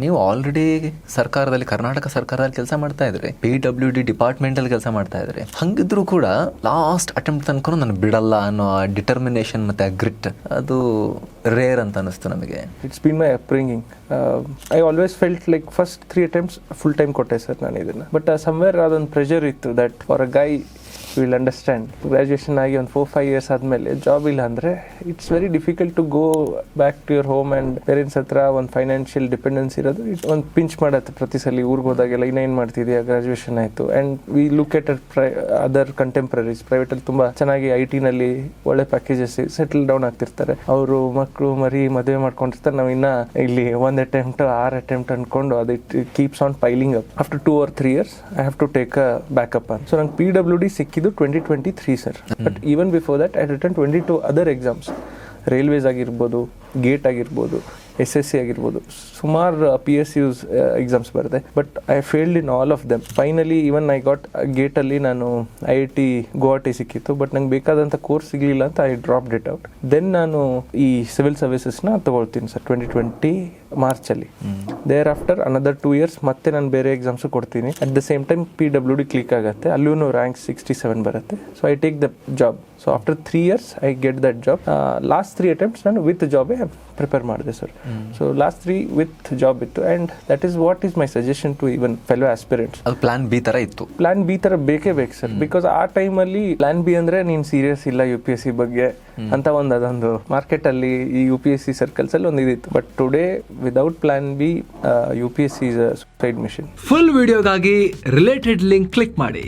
ನೀವು ಆಲ್ರೆಡಿ ಸರ್ಕಾರದಲ್ಲಿ, ಕರ್ನಾಟಕ ಸರ್ಕಾರದಲ್ಲಿ ಕೆಲಸ ಮಾಡ್ತಾ ಇದ್ರಿ, PWD ಡಿಪಾರ್ಟ್ಮೆಂಟ್ ಅಲ್ಲಿ ಕೆಲಸ ಮಾಡ್ತಾ ಇದ್ರಿ. ಹಂಗಿದ್ರು ಕೂಡ ಲಾಸ್ಟ್ ಅಟೆಂಪ್ಟ್ ತನಕ ನಾನು ಬಿಡಲ್ಲ ಅನ್ನೋ ಡಿಟರ್ಮಿನೇಷನ್ ಮತ್ತೆ ಗ್ರಿಟ್ ಅದು ರೇರ್ ಅಂತ ಅನಿಸ್ತು ನಮಗೆ. It's been my upbringing. I always felt like first 3 attempts full time ಕೊಟ್ಟೆ ಸರ್ ನಾನು ಇದನ್ನು. ಬಟ್ ಸಮ್ವೇರ್ ಅದೊಂದು ಪ್ರೆಷರ್ ಇತ್ತು that for a guy will understand. Graduation ಆಗಿ ಒಂದು 4-5 years ಆದಮೇಲೆ ಜಾಬ್ ಇಲ್ಲ ಅಂದರೆ it's very difficult to go back to your home and parents ಹತ್ರ ಒಂದು ಫೈನಾನ್ಷಿಯಲ್ ಡಿಪೆಂಡೆನ್ಸ್ ಇರೋದು ಒಂದು ಪಿಂಚ್ ಮಾಡತ್ತೆ ಪ್ರತಿ ಸಲ ಊರಿಗೆ ಹೋದಾಗೆಲ್ಲ. ಇನ್ನೇನು ಮಾಡ್ತಿದ್ಯಾ, ಗ್ರ್ಯಾಜುಯೇಷನ್ ಆಯಿತು. And we look at other contemporaries ಪ್ರೈವೇಟಲ್ಲಿ ತುಂಬ ಚೆನ್ನಾಗಿ IT-ನಲ್ಲಿ ಒಳ್ಳೆ ಪ್ಯಾಕೇಜಸ್ ಸೆಟಲ್ ಡೌನ್ ಆಗ್ತಿರ್ತಾರೆ. ಅವರು ಮಕ್ಕಳು ಮರಿ ಮದುವೆ ಮಾಡ್ಕೊಂಡಿರ್ತಾರೆ. ನಾವು ಇನ್ನೂ ಇಲ್ಲಿ 1 attempt 6 attempt ಅಂದ್ಕೊಂಡು ಅದು it keeps on piling up. After 2 or 3 years I have to take a backup ಅಂತ. ಸೊ ನಂಗೆ PWD ಸಿಕ್ಕಿದ್ದು 2023 sir. But even before that I written 22 other exams. Railways ಆಗಿರ್ಬೋದು, ಗೇಟ್ ಆಗಿರ್ಬೋದು, SSC ಆಗಿರ್ಬೋದು, ಸುಮಾರು PSUs ಎಕ್ಸಾಮ್ಸ್ ಬರುತ್ತೆ. But I failed in all of them. Finally even I got ಗೇಟಲ್ಲಿ ನಾನು IIT ಗುವಾಹಟಿ ಸಿಕ್ಕಿತ್ತು. ಬಟ್ ನಂಗೆ ಬೇಕಾದಂಥ ಕೋರ್ಸ್ ಸಿಗಲಿಲ್ಲ ಅಂತ I dropped it out. Then ನಾನು ಈ ಸಿವಿಲ್ ಸರ್ವಿಸಸ್ನ ತಗೊಳ್ತೀನಿ ಸರ್ 2020 ಮಾರ್ಚಲ್ಲಿ. ದೇರ್ ಆಫ್ಟರ್ ಅನದರ್ 2 years ಮತ್ತೆ ನಾನು ಬೇರೆ ಎಕ್ಸಾಮ್ಸು ಕೊಡ್ತೀನಿ. At the same time PWD click ಆಗುತ್ತೆ, ಅಲ್ಲೂ ರ್ಯಾಂಕ್ 67 ಬರುತ್ತೆ. So I take the job. So after 3 years I get that job. Last 3 attempts ನಾನು ವಿತ್ ಜಾಬೇ ಪ್ರಿಪೇರ್ ಮಾಡಿದೆ sir. So last 3 with job ಇತ್ತು. And that is what is my suggestion to even fellow aspirants. ಅದು plan B ಥರ ಇತ್ತು. Plan B ಥರ ಬೇಕೇ ಬೇಕು ಸರ್. ಬಿಕಾಸ್ ಆ ಟೈಮಲ್ಲಿ ಪ್ಲಾನ್ ಬಿ ಅಂದರೆ ನೀನು ಸೀರಿಯಸ್ ಇಲ್ಲ UPSC ಬಗ್ಗೆ ಅಂತ ಅದೊಂದು ಮಾರ್ಕೆಟಲ್ಲಿ ಈ UPSC ಸರ್ಕಲ್ಸಲ್ಲಿ ಒಂದು ಇದಿತ್ತು. But today without plan B UPSC is a suicide mission. Full ವಿಡಿಯೋಗಾಗಿ ರಿಲೇಟೆಡ್ ಲಿಂಕ್ ಕ್ಲಿಕ್ ಮಾಡಿ.